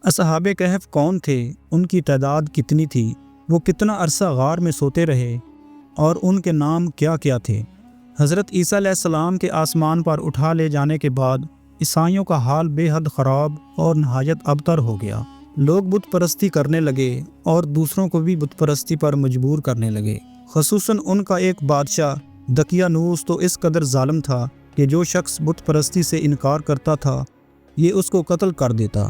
اصحاب کہف کون تھے، ان کی تعداد کتنی تھی، وہ کتنا عرصہ غار میں سوتے رہے اور ان کے نام کیا کیا تھے؟ حضرت عیسیٰ علیہ السلام کے آسمان پر اٹھا لے جانے کے بعد عیسائیوں کا حال بے حد خراب اور نہایت ابتر ہو گیا۔ لوگ بت پرستی کرنے لگے اور دوسروں کو بھی بت پرستی پر مجبور کرنے لگے۔ خصوصاً ان کا ایک بادشاہ دقیانوس تو اس قدر ظالم تھا کہ جو شخص بت پرستی سے انکار کرتا تھا یہ اس کو قتل کر دیتا۔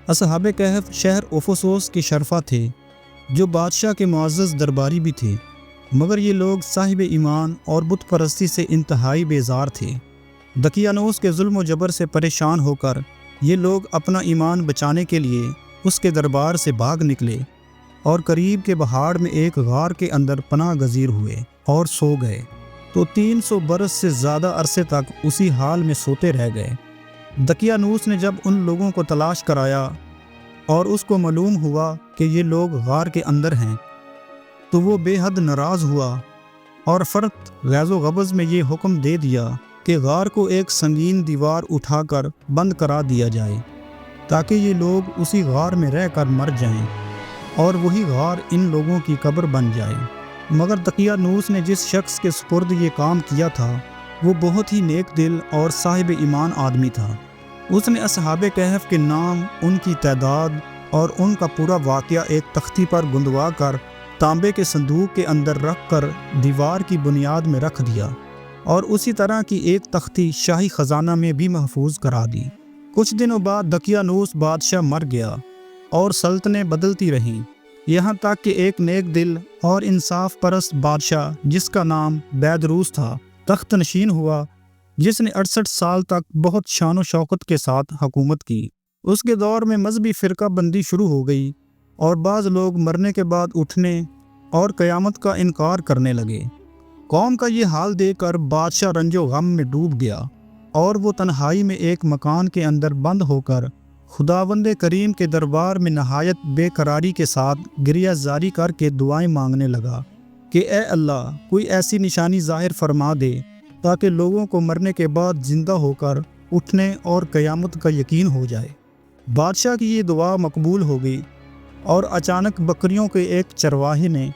اصحاب کہف شہر افسوس کے شرفا تھے جو بادشاہ کے معزز درباری بھی تھے، مگر یہ لوگ صاحب ایمان اور بت پرستی سے انتہائی بیزار تھے۔ دقیانوس کے ظلم و جبر سے پریشان ہو کر یہ لوگ اپنا ایمان بچانے کے لیے اس کے دربار سے بھاگ نکلے اور قریب کے پہاڑ میں ایک غار کے اندر پناہ گزیر ہوئے اور سو گئے، تو 300 برس سے زیادہ عرصے تک اسی حال میں سوتے رہ گئے۔ دقیانوس نے جب ان لوگوں کو تلاش کرایا اور اس کو معلوم ہوا کہ یہ لوگ غار کے اندر ہیں تو وہ بے حد ناراض ہوا اور فرط غیظ و غضب میں یہ حکم دے دیا کہ غار کو ایک سنگین دیوار اٹھا کر بند کرا دیا جائے تاکہ یہ لوگ اسی غار میں رہ کر مر جائیں اور وہی غار ان لوگوں کی قبر بن جائے۔ مگر دقیانوس نے جس شخص کے سپرد یہ کام کیا تھا وہ بہت ہی نیک دل اور صاحب ایمان آدمی تھا۔ اس نے اصحاب کہف کے نام، ان کی تعداد اور ان کا پورا واقعہ ایک تختی پر گندوا کر تانبے کے صندوق کے اندر رکھ کر دیوار کی بنیاد میں رکھ دیا اور اسی طرح کی ایک تختی شاہی خزانہ میں بھی محفوظ کرا دی۔ کچھ دنوں بعد دقیانوس بادشاہ مر گیا اور سلطنتیں بدلتی رہیں، یہاں تک کہ ایک نیک دل اور انصاف پرست بادشاہ جس کا نام بیدروس تھا تخت نشین ہوا، جس نے 68 سال تک بہت شان و شوکت کے ساتھ حکومت کی۔ اس کے دور میں مذہبی فرقہ بندی شروع ہو گئی اور بعض لوگ مرنے کے بعد اٹھنے اور قیامت کا انکار کرنے لگے۔ قوم کا یہ حال دیکھ کر بادشاہ رنج و غم میں ڈوب گیا اور وہ تنہائی میں ایک مکان کے اندر بند ہو کر خداوند کریم کے دربار میں نہایت بے قراری کے ساتھ گریہ زاری کر کے دعائیں مانگنے لگا کہ اے اللہ، کوئی ایسی نشانی ظاہر فرما دے تاکہ لوگوں کو مرنے کے بعد زندہ ہو کر اٹھنے اور قیامت کا یقین ہو جائے۔ بادشاہ کی یہ دعا مقبول ہو گئی اور اچانک بکریوں کے ایک چرواہے نے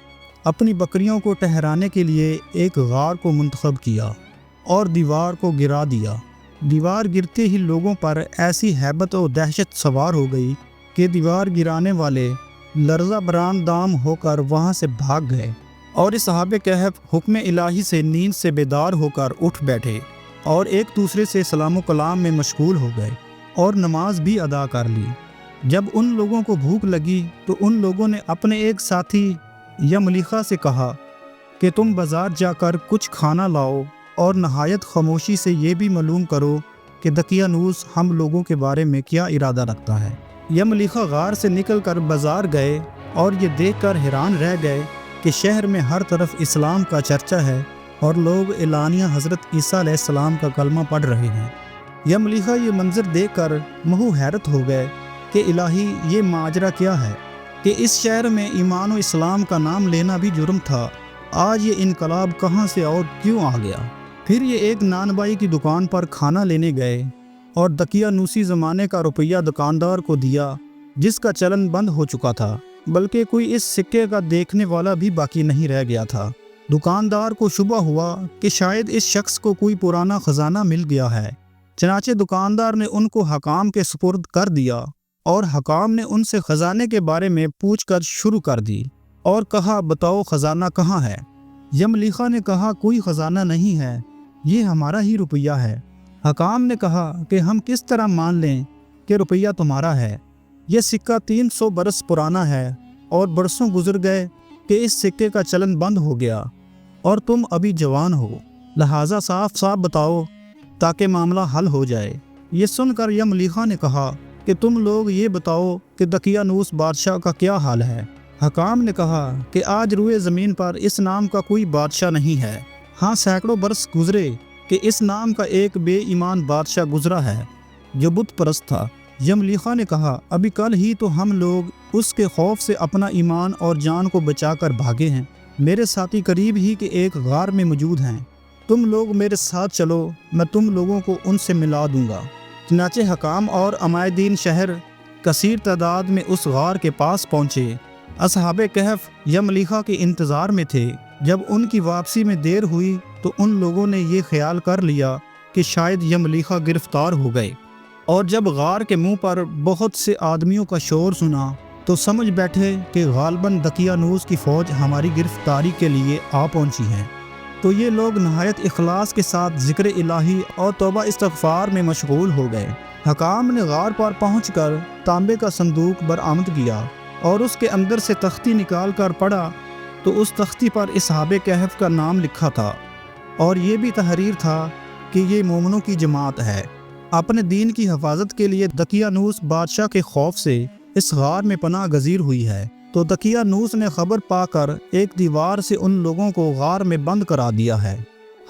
اپنی بکریوں کو ٹہرانے کے لیے ایک غار کو منتخب کیا اور دیوار کو گرا دیا۔ دیوار گرتے ہی لوگوں پر ایسی ہیبت و دہشت سوار ہو گئی کہ دیوار گرانے والے لرزہ بران دام ہو کر وہاں سے بھاگ گئے اور اصحاب کہف حکم الہی سے نیند سے بیدار ہو کر اٹھ بیٹھے اور ایک دوسرے سے سلام و کلام میں مشغول ہو گئے اور نماز بھی ادا کر لی۔ جب ان لوگوں کو بھوک لگی تو ان لوگوں نے اپنے ایک ساتھی یملیخا سے کہا کہ تم بازار جا کر کچھ کھانا لاؤ اور نہایت خاموشی سے یہ بھی معلوم کرو کہ دقیانوس ہم لوگوں کے بارے میں کیا ارادہ رکھتا ہے۔ یملیخا غار سے نکل کر بازار گئے اور یہ دیکھ کر حیران رہ گئے کہ شہر میں ہر طرف اسلام کا چرچا ہے اور لوگ اعلانیہ حضرت عیسیٰ علیہ السلام کا کلمہ پڑھ رہے ہیں۔ یملیخا یہ منظر دیکھ کر محو حیرت ہو گئے کہ الہی، یہ ماجرا کیا ہے کہ اس شہر میں ایمان و اسلام کا نام لینا بھی جرم تھا، آج یہ انقلاب کہاں سے اور کیوں آ گیا؟ پھر یہ ایک نان بائی کی دکان پر کھانا لینے گئے اور دقیانوسی زمانے کا روپیہ دکاندار کو دیا جس کا چلن بند ہو چکا تھا، بلکہ کوئی اس سکے کا دیکھنے والا بھی باقی نہیں رہ گیا تھا۔ دکاندار کو شبہ ہوا کہ شاید اس شخص کو کوئی پرانا خزانہ مل گیا ہے، چنانچہ دکاندار نے ان کو حکام کے سپرد کر دیا اور حکام نے ان سے خزانے کے بارے میں پوچھ کر شروع کر دی اور کہا، بتاؤ خزانہ کہاں ہے؟ یملیخا نے کہا، کوئی خزانہ نہیں ہے، یہ ہمارا ہی روپیہ ہے۔ حکام نے کہا کہ ہم کس طرح مان لیں کہ روپیہ تمہارا ہے؟ یہ سکہ 300 برس پرانا ہے اور برسوں گزر گئے کہ اس سکے کا چلن بند ہو گیا اور تم ابھی جوان ہو، لہٰذا صاف صاف بتاؤ تاکہ معاملہ حل ہو جائے۔ یہ سن کر یملیخا نے کہا کہ تم لوگ یہ بتاؤ کہ دقیانوس بادشاہ کا کیا حال ہے؟ حکام نے کہا کہ آج روئے زمین پر اس نام کا کوئی بادشاہ نہیں ہے، ہاں سینکڑوں برس گزرے کہ اس نام کا ایک بے ایمان بادشاہ گزرا ہے جو بت پرست تھا۔ یملیخا نے کہا، ابھی کل ہی تو ہم لوگ اس کے خوف سے اپنا ایمان اور جان کو بچا کر بھاگے ہیں، میرے ساتھی قریب ہی کے ایک غار میں موجود ہیں، تم لوگ میرے ساتھ چلو، میں تم لوگوں کو ان سے ملا دوں گا۔ چنانچہ حکام اور عمائدین شہر کثیر تعداد میں اس غار کے پاس پہنچے۔ اصحاب کہف یملیخا کے انتظار میں تھے۔ جب ان کی واپسی میں دیر ہوئی تو ان لوگوں نے یہ خیال کر لیا کہ شاید یملیخا گرفتار ہو گئے، اور جب غار کے منہ پر بہت سے آدمیوں کا شور سنا تو سمجھ بیٹھے کہ غالباً دقیانوس کی فوج ہماری گرفتاری کے لیے آ پہنچی ہے۔ تو یہ لوگ نہایت اخلاص کے ساتھ ذکر الہی اور توبہ استغفار میں مشغول ہو گئے۔ حکام نے غار پر پہنچ کر تانبے کا صندوق برآمد کیا اور اس کے اندر سے تختی نکال کر پڑھا تو اس تختی پر اصحاب کہف کا نام لکھا تھا، اور یہ بھی تحریر تھا کہ یہ مومنوں کی جماعت ہے۔ اپنے دین کی حفاظت کے لیے دقیانوس بادشاہ کے خوف سے اس غار میں پناہ گزیر ہوئی ہے۔ تو دقیانوس نے خبر پا کر ایک دیوار سے ان لوگوں کو غار میں بند کرا دیا ہے۔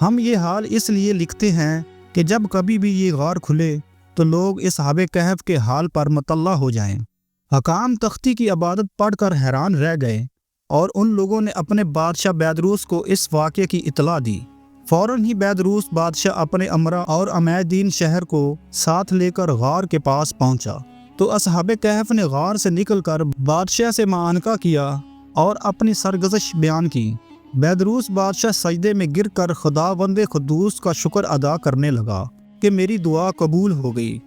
ہم یہ حال اس لیے لکھتے ہیں کہ جب کبھی بھی یہ غار کھلے تو لوگ اصحاب کہف کے حال پر مطلع ہو جائیں۔ حکام تختی کی عبادت پڑھ کر حیران رہ گئے، اور ان لوگوں نے اپنے بادشاہ بیدروس کو اس واقعے کی اطلاع دی۔ فوراً ہی بیدروس بادشاہ اپنے امراء اور امیدین شہر کو ساتھ لے کر غار کے پاس پہنچا۔ تو اصحاب کہف نے غار سے نکل کر بادشاہ سے معانقہ کیا اور اپنی سرگزشت بیان کی۔ بیدروس بادشاہ سجدے میں گر کر خداوند قدوس کا شکر ادا کرنے لگا کہ میری دعا قبول ہو گئی،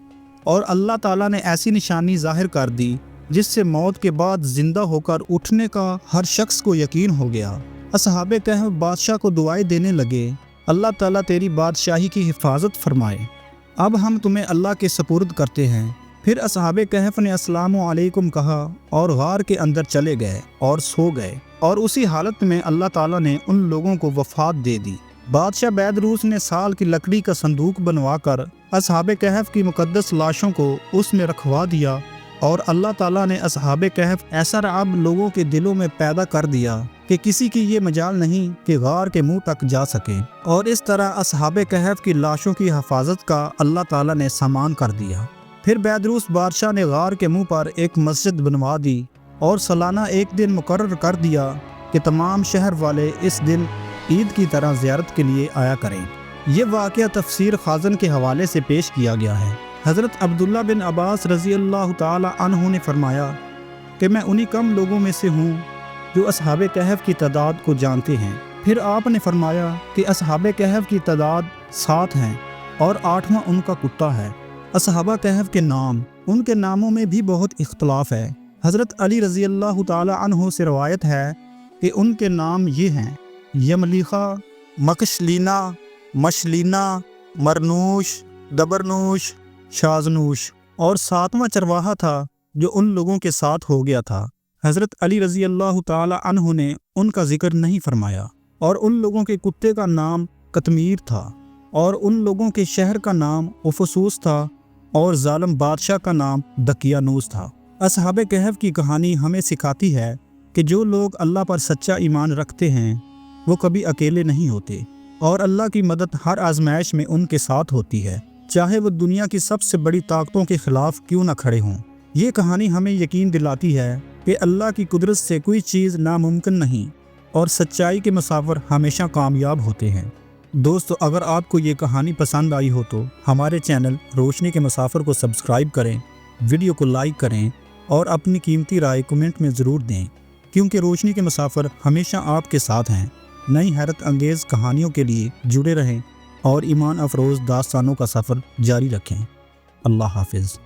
اور اللہ تعالیٰ نے ایسی نشانی ظاہر کر دی جس سے موت کے بعد زندہ ہو کر اٹھنے کا ہر شخص کو یقین ہو گیا۔ اصحاب کہف بادشاہ کو دعائیں دینے لگے، اللہ تعالیٰ تیری بادشاہی کی حفاظت فرمائے، اب ہم تمہیں اللہ کے سپرد کرتے ہیں۔ پھر اصحاب کہف نے السلام علیکم کہا اور غار کے اندر چلے گئے اور سو گئے، اور اسی حالت میں اللہ تعالیٰ نے ان لوگوں کو وفات دے دی۔ بادشاہ بیدروس نے سال کی لکڑی کا صندوق بنوا کر اصحاب کہف کی مقدس لاشوں کو اس میں رکھوا دیا، اور اللہ تعالیٰ نے اصحاب کہف ایسا رعب لوگوں کے دلوں میں پیدا کر دیا کہ کسی کی یہ مجال نہیں کہ غار کے منہ تک جا سکے، اور اس طرح اصحاب کہف کی لاشوں کی حفاظت کا اللہ تعالیٰ نے سامان کر دیا۔ پھر بیدروس بادشاہ نے غار کے منہ پر ایک مسجد بنوا دی اور سالانہ ایک دن مقرر کر دیا کہ تمام شہر والے اس دن عید کی طرح زیارت کے لیے آیا کریں۔ یہ واقعہ تفسیر خازن کے حوالے سے پیش کیا گیا ہے۔ حضرت عبداللہ بن عباس رضی اللہ تعالی عنہ نے فرمایا کہ میں انہی کم لوگوں میں سے ہوں جو اصحاب کہف کی تعداد کو جانتے ہیں۔ پھر آپ نے فرمایا کہ اصحاب کہف کی تعداد 7 ہیں اور 8واں ان کا کتا ہے۔ اصحابہ کہف کے نام، ان کے ناموں میں بھی بہت اختلاف ہے۔ حضرت علی رضی اللہ تعالی عنہ سے روایت ہے کہ ان کے نام یہ ہیں: یملیخا، مکشلینا، مشلینا، مرنوش، دبرنوش، شازنوش، اور 7واں چرواہا تھا جو ان لوگوں کے ساتھ ہو گیا تھا۔ حضرت علی رضی اللہ تعالی عنہ نے ان کا ذکر نہیں فرمایا۔ اور ان لوگوں کے کتے کا نام قطمیر تھا، اور ان لوگوں کے شہر کا نام افسوس تھا، اور ظالم بادشاہ کا نام دقیانوس تھا۔ اصحاب کہف کی کہانی ہمیں سکھاتی ہے کہ جو لوگ اللہ پر سچا ایمان رکھتے ہیں وہ کبھی اکیلے نہیں ہوتے، اور اللہ کی مدد ہر آزمائش میں ان کے ساتھ ہوتی ہے، چاہے وہ دنیا کی سب سے بڑی طاقتوں کے خلاف کیوں نہ کھڑے ہوں۔ یہ کہانی ہمیں یقین دلاتی ہے کہ اللہ کی قدرت سے کوئی چیز ناممکن نہیں، اور سچائی کے مسافر ہمیشہ کامیاب ہوتے ہیں۔ دوستو، اگر آپ کو یہ کہانی پسند آئی ہو تو ہمارے چینل روشنی کے مسافر کو سبسکرائب کریں، ویڈیو کو لائک کریں، اور اپنی قیمتی رائے کمنٹ میں ضرور دیں، کیونکہ روشنی کے مسافر ہمیشہ آپ کے ساتھ ہیں۔ نئی حیرت انگیز کہانیوں کے لیے جڑے رہیں اور ایمان افروز داستانوں کا سفر جاری رکھیں۔ اللہ حافظ۔